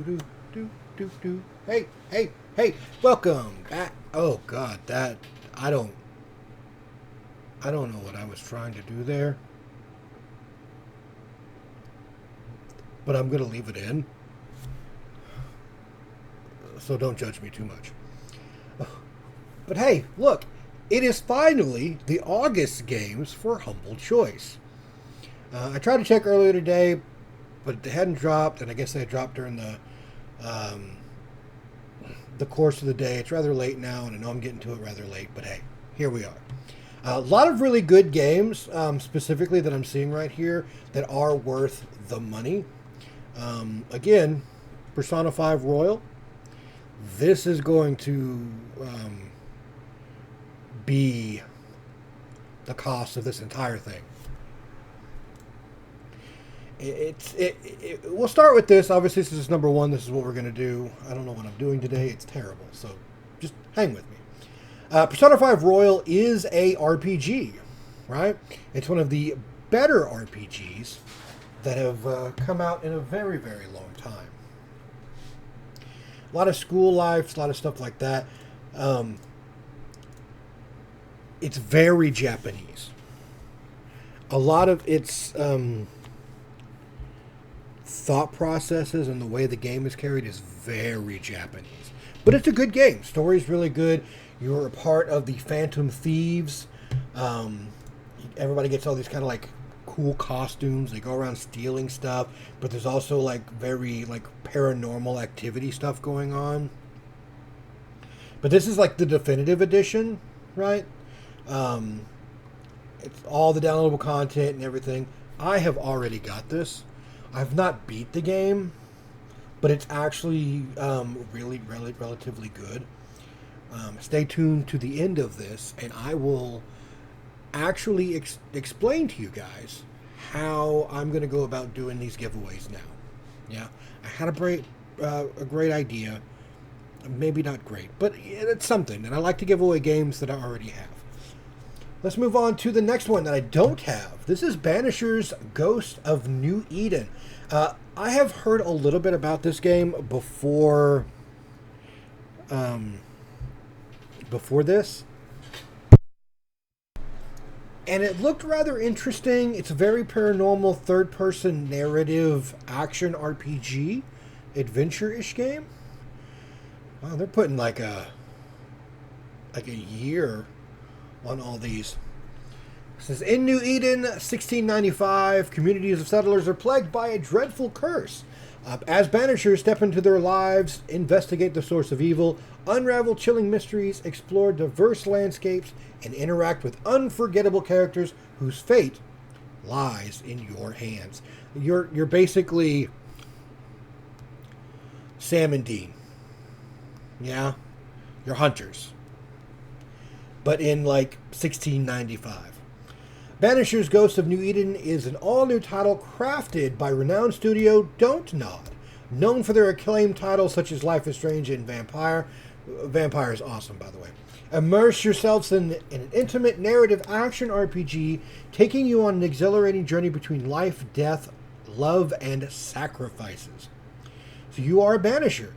Do, do, do, do. Hey, hey, hey, welcome back. Oh God, that I don't I don't know what I was trying to do there, but I'm gonna leave it in. So don't judge me too much. But hey, look, it is finally the August games for Humble Choice. I tried to check earlier today, but they hadn't dropped, and I guess they had dropped during um, the course of the day. It's rather late now, and I know I'm getting to it rather late, but hey, here we are. A lot of really good games, specifically that I'm seeing right here, that are worth the money. Again, Persona 5 Royal. This is going to be the cost of this entire thing. We'll start with this. Obviously, this is number one. This is what we're going to do. I don't know what I'm doing today. It's terrible. So just hang with me. Persona 5 Royal is a RPG, right? It's one of the better RPGs that have come out in a very, very long time. A lot of school life, a lot of stuff like that. It's very Japanese. A lot of its thought processes and the way the game is carried is very Japanese. But it's a good game. Story's really good. You're a part of the Phantom Thieves. Everybody gets all these kind of like cool costumes. They go around stealing stuff, but there's also like very like paranormal activity stuff going on. But this is like the definitive edition, right? It's all the downloadable content and everything. I have already got this. I've not beat the game, but it's actually really relatively good. Stay tuned to the end of this, and I will actually explain to you guys how I'm going to go about doing these giveaways now. Yeah, I had a great idea. Maybe not great, but it's something. And I like to give away games that I already have. Let's move on to the next one that I don't have. This is Banisher's Ghost of New Eden. I have heard a little bit about this game before this, and it looked rather interesting. It's a very paranormal third-person narrative action RPG, adventure-ish game. Wow, they're putting like a year on all these. It says, in New Eden, 1695, communities of settlers are plagued by a dreadful curse. As banishers step into their lives, investigate the source of evil, unravel chilling mysteries, explore diverse landscapes, and interact with unforgettable characters whose fate lies in your hands. You're basically Sam and Dean. Yeah? You're hunters. But in like 1695. Banisher's Ghost of New Eden is an all-new title crafted by renowned studio Don't Nod, known for their acclaimed titles such as Life is Strange and Vampire. Vampire is awesome, by the way. Immerse yourselves in an intimate narrative action RPG, taking you on an exhilarating journey between life, death, love, and sacrifices. So you are a Banisher.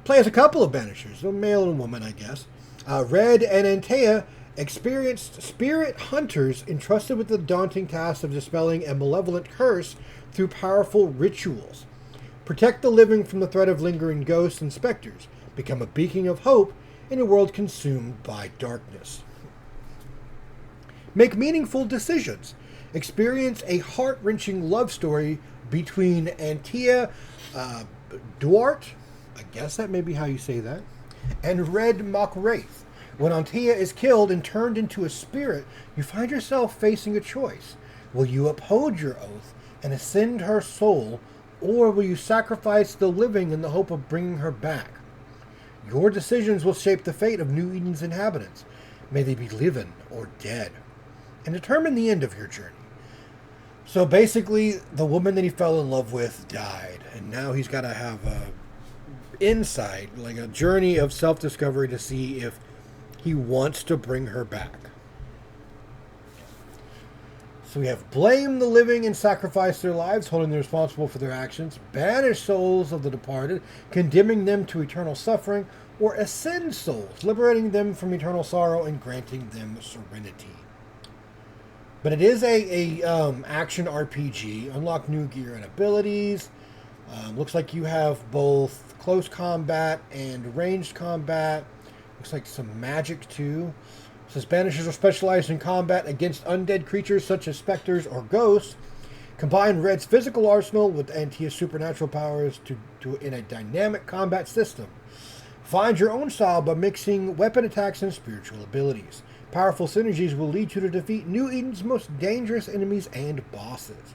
Play as a couple of Banishers, a male and a woman, I guess. Red and Antea, experienced spirit hunters entrusted with the daunting task of dispelling a malevolent curse through powerful rituals. Protect the living from the threat of lingering ghosts and specters. Become a beacon of hope in a world consumed by darkness. Make meaningful decisions. Experience a heart-wrenching love story between Antea Duarte, I guess that may be how you say that, and Red Mock-Wraith. When Antea is killed and turned into a spirit, you find yourself facing a choice. Will you uphold your oath and ascend her soul, or will you sacrifice the living in the hope of bringing her back? Your decisions will shape the fate of New Eden's inhabitants, may they be living or dead, and determine the end of your journey. So basically, the woman that he fell in love with died, and now he's got to have a insight, like a journey of self-discovery to see if he wants to bring her back. So we have blame the living and sacrifice their lives, holding them responsible for their actions, banish souls of the departed, condemning them to eternal suffering, or ascend souls, liberating them from eternal sorrow and granting them serenity. But it is a action RPG. Unlock new gear and abilities. Looks like you have both close combat and ranged combat. Looks like some magic too. It says banishers are specialized in combat against undead creatures such as specters or ghosts. Combine Red's physical arsenal with Antia's supernatural powers in a dynamic combat system. Find your own style by mixing weapon attacks and spiritual abilities. Powerful synergies will lead you to defeat New Eden's most dangerous enemies and bosses.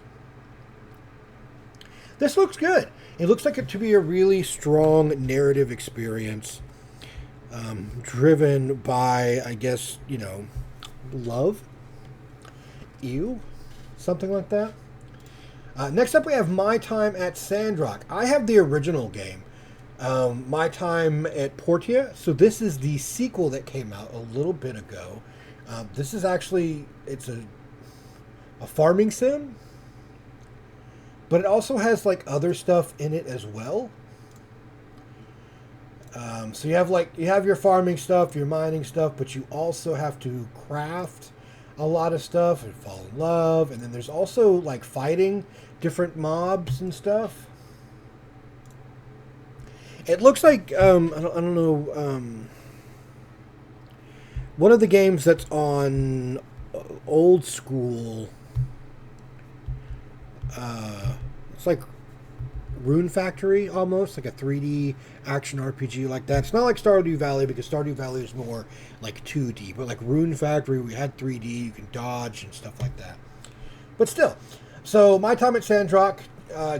This looks good. It looks like it to be a really strong narrative experience, driven by, I guess, love? Ew? Something like that. Next up we have My Time at Sandrock. I have the original game, My Time at Portia. So this is the sequel that came out a little bit ago. This is actually, it's a farming sim, but it also has like other stuff in it as well. So you have your farming stuff, your mining stuff, but you also have to craft a lot of stuff and fall in love. And then there's also like fighting different mobs and stuff. It looks like I don't know. One of the games that's on old school. It's like Rune Factory almost, like a 3D action RPG like that. It's not like Stardew Valley, because Stardew Valley is more like 2D, but like Rune Factory, we had 3D, you can dodge and stuff like that. But still, so My Time at Sandrock,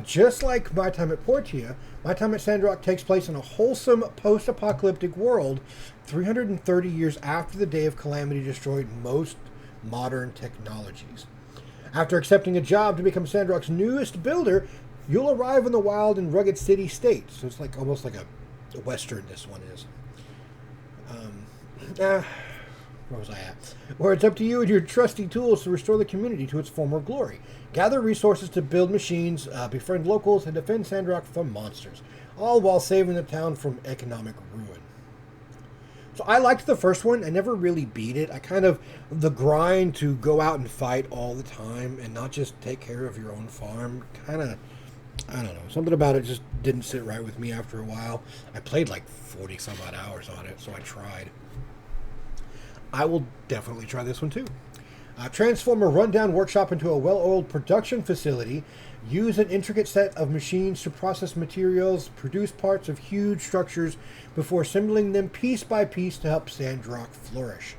just like My Time at Portia, My Time at Sandrock takes place in a wholesome post-apocalyptic world 330 years after the day of calamity destroyed most modern technologies. After accepting a job to become Sandrock's newest builder, you'll arrive in the wild and rugged city-state. So it's like almost like a Western, this one is. Where was I at? Where it's up to you and your trusty tools to restore the community to its former glory. Gather resources to build machines, befriend locals, and defend Sandrock from monsters, all while saving the town from economic ruin. So I liked the first one. I never really beat it. The grind to go out and fight all the time and not just take care of your own farm, I don't know. Something about it just didn't sit right with me after a while. I played like 40 some odd hours on it, so I tried. I will definitely try this one too. Transform a rundown workshop into a well-oiled production facility. Use an intricate set of machines to process materials, produce parts of huge structures before assembling them piece by piece to help Sandrock flourish.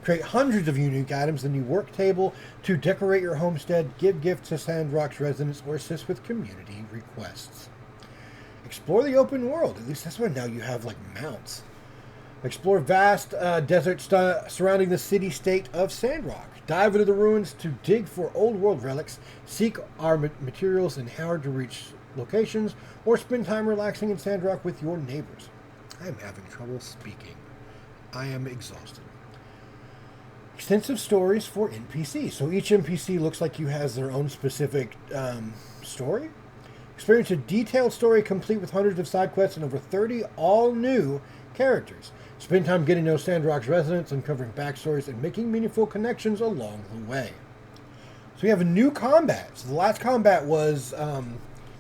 Create hundreds of unique items in the work table to decorate your homestead, give gifts to Sandrock's residents, or assist with community requests. Explore the open world. At least that's why now you have like mounts. Explore vast desert surrounding the city-state of Sandrock. Dive into the ruins to dig for old world relics, seek our materials in hard-to-reach locations, or spend time relaxing in Sandrock with your neighbors. I am having trouble speaking. I am exhausted. Extensive stories for NPCs. So each NPC looks like you has their own specific story. Experience a detailed story complete with hundreds of side quests and over 30 all-new characters. Spend time getting to know Sandrock's residents, uncovering backstories, and making meaningful connections along the way. So we have a new combat. So the last combat was kind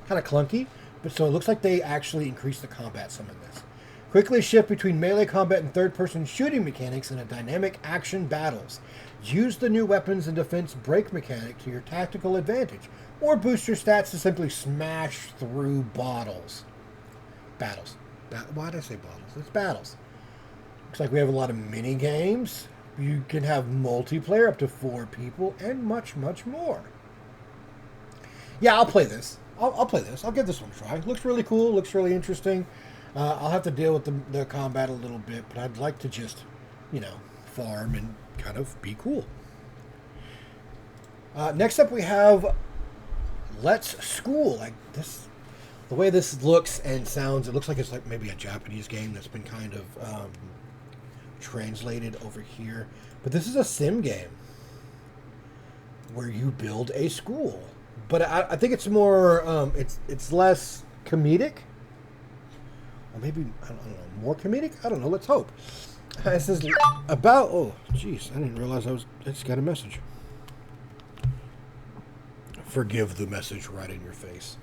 of clunky, but so it looks like they actually increased the combat some in this. Quickly shift between melee combat and third-person shooting mechanics in a dynamic action battles. Use the new weapons and defense break mechanic to your tactical advantage, or boost your stats to simply smash through battles. Why did I say battles? It's battles. Looks like we have a lot of mini games. You can have multiplayer up to 4 people and much, much more. Yeah, I'll play this. I'll play this. I'll give this one a try. Looks really cool. Looks really interesting. I'll have to deal with the combat a little bit, but I'd like to just, farm and kind of be cool. Next up, we have Let's School. Like this, the way this looks and sounds, it looks like it's like maybe a Japanese game that's been kind of translated over here. But this is a sim game. where you build a school. But I think it's more, it's less comedic. Or maybe, I don't know, more comedic? I don't know, let's hope. It says about, oh, jeez, I didn't realize I just got a message. Forgive the message right in your face.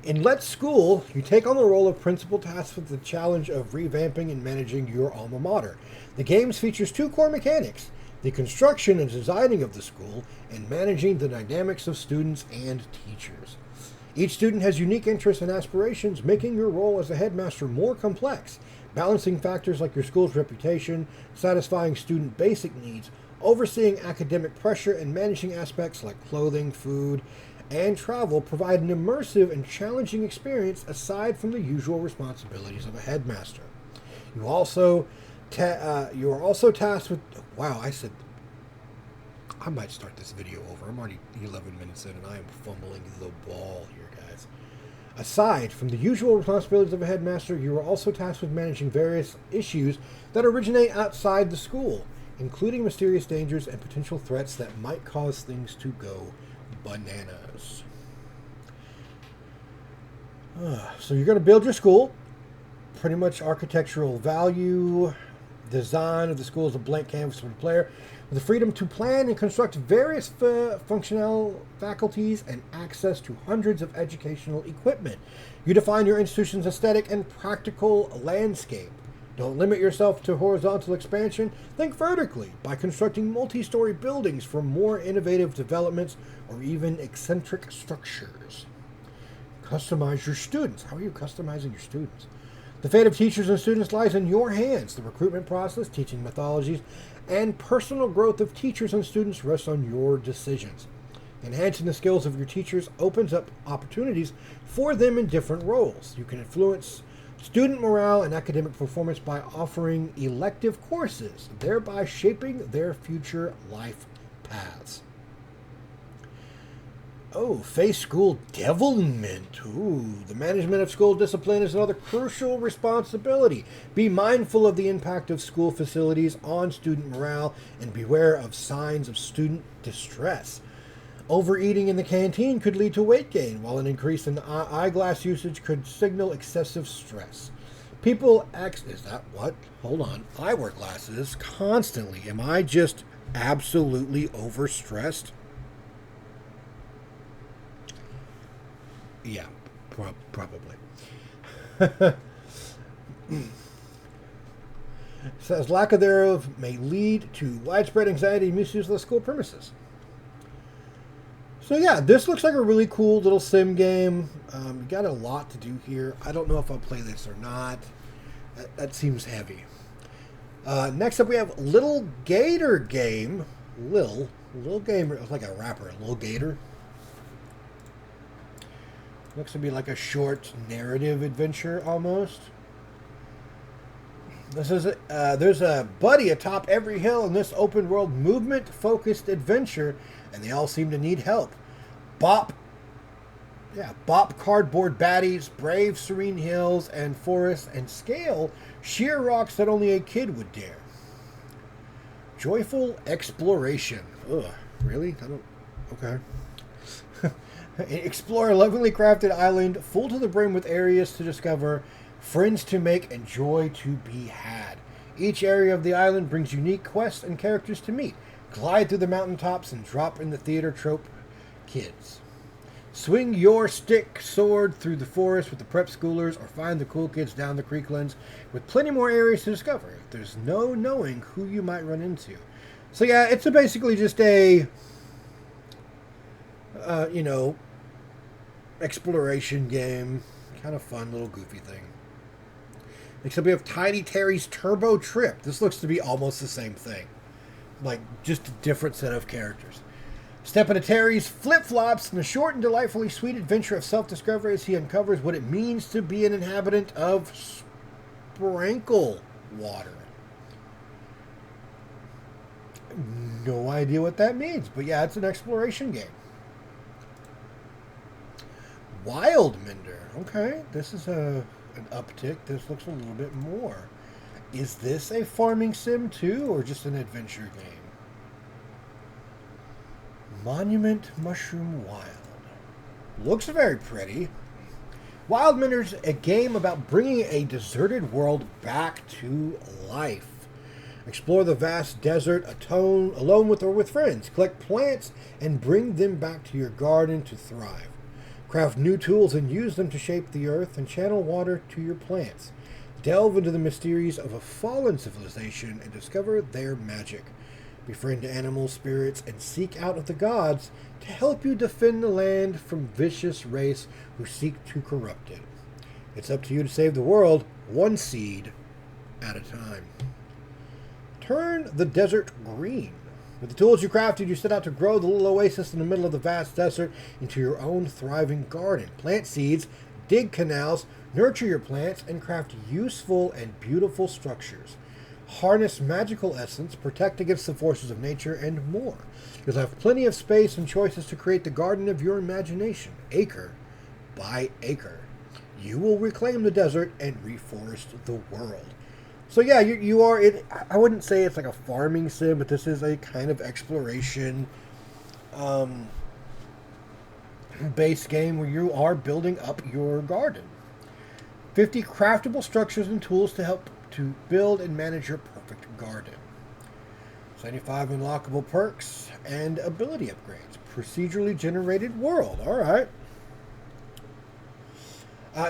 In Let's School, you take on the role of principal tasked with the challenge of revamping and managing your alma mater. The game features two core mechanics: the construction and designing of the school, and managing the dynamics of students and teachers. Each student has unique interests and aspirations, making your role as a headmaster more complex. Balancing factors like your school's reputation, satisfying student basic needs, overseeing academic pressure, and managing aspects like clothing, food, and travel provide an immersive and challenging experience aside from the usual responsibilities of a headmaster. You also you are also tasked with... Wow, I said... I might start this video over. I'm already 11 minutes in and I am fumbling the ball here, guys. Aside from the usual responsibilities of a headmaster, you are also tasked with managing various issues that originate outside the school, including mysterious dangers and potential threats that might cause things to go bananas. So you're going to build your school. Pretty much architectural value. Design of the school is a blank canvas for the player, with the freedom to plan and construct various functional faculties and access to hundreds of educational equipment. You define your institution's aesthetic and practical landscape. Don't limit yourself to horizontal expansion. Think vertically by constructing multi-story buildings for more innovative developments or even eccentric structures. Customize your students. How are you customizing your students? The fate of teachers and students lies in your hands. The recruitment process, teaching methodologies, and personal growth of teachers and students rests on your decisions. Enhancing the skills of your teachers opens up opportunities for them in different roles. You can influence student morale and academic performance by offering elective courses, thereby shaping their future life paths. Oh, face school devilment. Ooh, the management of school discipline is another crucial responsibility. Be mindful of the impact of school facilities on student morale and beware of signs of student distress. Overeating in the canteen could lead to weight gain, while an increase in eyeglass usage could signal excessive stress. Is that what? Hold on. I wear glasses constantly. Am I just absolutely overstressed? Yeah, probably. Says lack of thereof may lead to widespread anxiety and misuse of the school premises. So yeah, this looks like a really cool little sim game. You got a lot to do here. I don't know if I'll play this or not. That seems heavy. Next up we have Little Gator Game. Little Gamer. It's like a rapper. Little Gator. Looks to be like a short narrative adventure almost. This is there's a buddy atop every hill in this open world movement focused adventure, and they all seem to need help. Bop cardboard baddies, brave serene hills and forests, and scale sheer rocks that only a kid would dare. Joyful exploration. Ugh, really? Okay. Explore a lovingly crafted island full to the brim with areas to discover, friends to make, and joy to be had. Each area of the island brings unique quests and characters to meet. Glide through the mountaintops and drop in the theater trope kids. Swing your stick sword through the forest with the prep schoolers, or find the cool kids down the creeklands with plenty more areas to discover. There's no knowing who you might run into. So yeah, it's basically just a, exploration game. Kind of fun, little goofy thing. Next up we have Tiny Terry's Turbo Trip. This looks to be almost the same thing. Like, just a different set of characters. Step into Terry's flip-flops in a short and delightfully sweet adventure of self-discovery as he uncovers what it means to be an inhabitant of Sprinkle Water. No idea what that means, but yeah, it's an exploration game. Wildmender. Okay, this is an uptick. This looks a little bit more. Is this a farming sim too, or just an adventure game? Monument Mushroom Wild. Looks very pretty. Wildminter's a game about bringing a deserted world back to life. Explore the vast desert alone with or with friends. Collect plants and bring them back to your garden to thrive. Craft new tools and use them to shape the earth and channel water to your plants. Delve into the mysteries of a fallen civilization and discover their magic. Befriend animal spirits and seek out of the gods to help you defend the land from vicious race who seek to corrupt it. It's up to you to save the world, one seed at a time. Turn the desert green. With the tools you crafted, you set out to grow the little oasis in the middle of the vast desert into your own thriving garden. Plant seeds, dig canals, nurture your plants, and craft useful and beautiful structures. Harness magical essence, protect against the forces of nature, and more. You'll have plenty of space and choices to create the garden of your imagination, acre by acre. You will reclaim the desert and reforest the world. So yeah, you are. I wouldn't say it's like a farming sim, but this is a kind of exploration based game where you are building up your garden. 50 craftable structures and tools to help to build and manage your perfect garden. 75 unlockable perks and ability upgrades. Procedurally generated world. All right.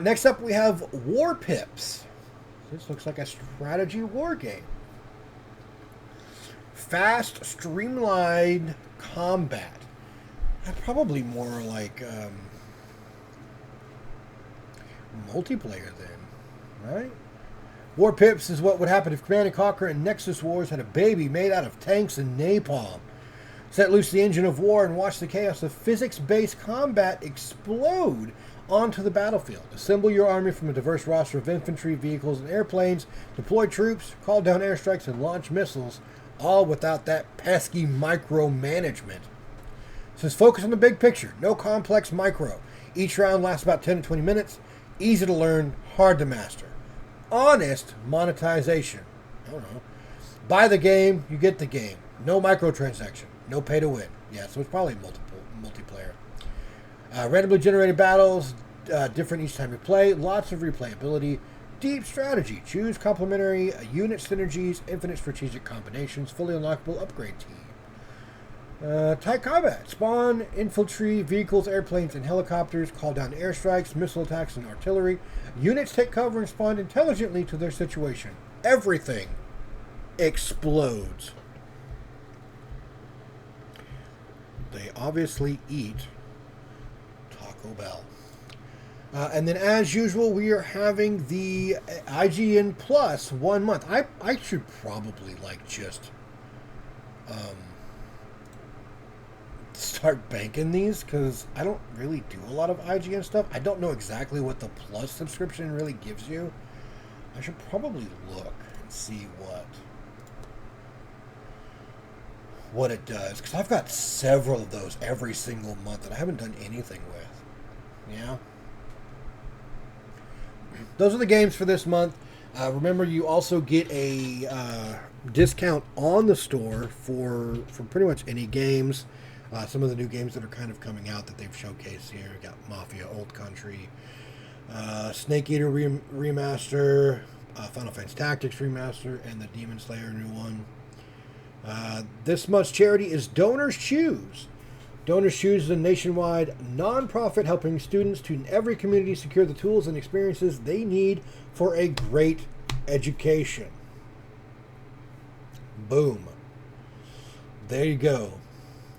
Next up, we have War Pips. This looks like a strategy war game. Fast, streamlined combat. Probably more like multiplayer then, right? War Pips is what would happen if Command & Conquer and Nexus Wars had a baby made out of tanks and napalm. Set loose the engine of war and watch the chaos of physics-based combat explode onto the battlefield. Assemble your army from a diverse roster of infantry, vehicles, and airplanes. Deploy troops, call down airstrikes, and launch missiles, all without that pesky micromanagement. Says focus on the big picture, no complex micro. Each round lasts about 10 to 20 minutes. Easy to learn, hard to master. Honest monetization. I don't know. Buy the game, you get the game. No microtransaction. No pay to win. Yeah, so it's probably multiplayer. Randomly generated battles, different each time you play. Lots of replayability. Deep strategy. Choose complementary unit synergies, infinite strategic combinations, fully unlockable upgrade team. Tight combat. Spawn, infantry, vehicles, airplanes, and helicopters. Call down airstrikes, missile attacks, and artillery. Units take cover and respond intelligently to their situation. Everything explodes. They obviously eat Taco Bell. And then, as usual, we are having the IGN Plus 1 month. I should probably just start banking these because I don't really do a lot of IGN stuff. I don't know exactly what the Plus subscription really gives you. I should probably look and see what it does, because I've got several of those every single month that I haven't done anything with. Yeah. Those are the games for this month. Remember, you also get a discount on the store for pretty much any games. Some of the new games that are kind of coming out that they've showcased here. We got Mafia Old Country, Snake Eater Remaster, Final Fantasy Tactics Remaster, and the Demon Slayer new one. This month's charity is Donors Choose. Donors Choose is a nationwide nonprofit helping students in every community secure the tools and experiences they need for a great education. Boom. There you go.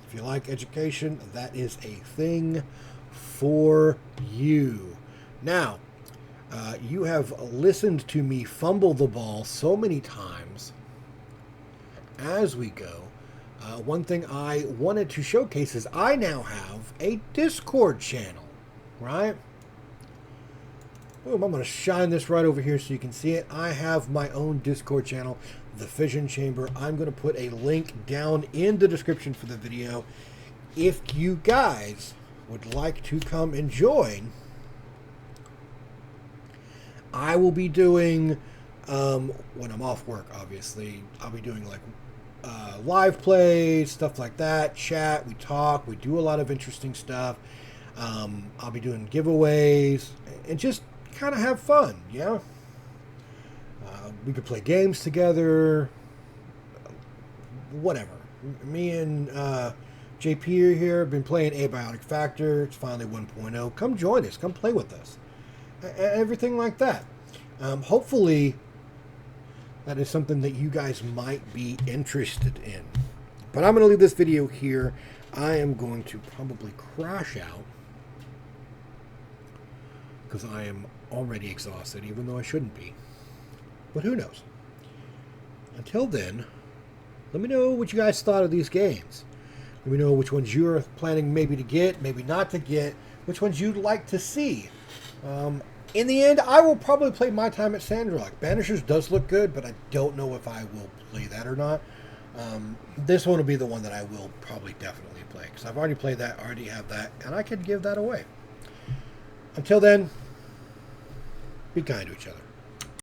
If you like education, that is a thing for you. Now, you have listened to me fumble the ball so many times as we go. One thing I wanted to showcase is I now have a Discord channel, right? Boom, I'm going to shine this right over here so you can see it. I have my own Discord channel, The Fission Chamber. I'm going to put a link down in the description for the video. If you guys would like to come and join, I will be doing, when I'm off work, obviously, I'll be doing live plays, stuff like that, chat, we talk, we do a lot of interesting stuff. I'll be doing giveaways and just kind of have fun, yeah? We could play games together, whatever. Me and JP here have been playing Abiotic Factor. It's finally 1.0. Come join us. Come play with us. Everything like that. Hopefully, that is something that you guys might be interested in. But I'm going to leave this video here. I am going to probably crash out because I am already exhausted, even though I shouldn't be. But who knows? Until then, let me know what you guys thought of these games. Let me know which ones you're planning maybe to get, maybe not to get, which ones you'd like to see. In the end, I will probably play My Time at Sandrock. Banishers does look good, but I don't know if I will play that or not. This one will be the one that I will probably definitely play, because I've already played that, already have that, and I can give that away. Until then, be kind to each other.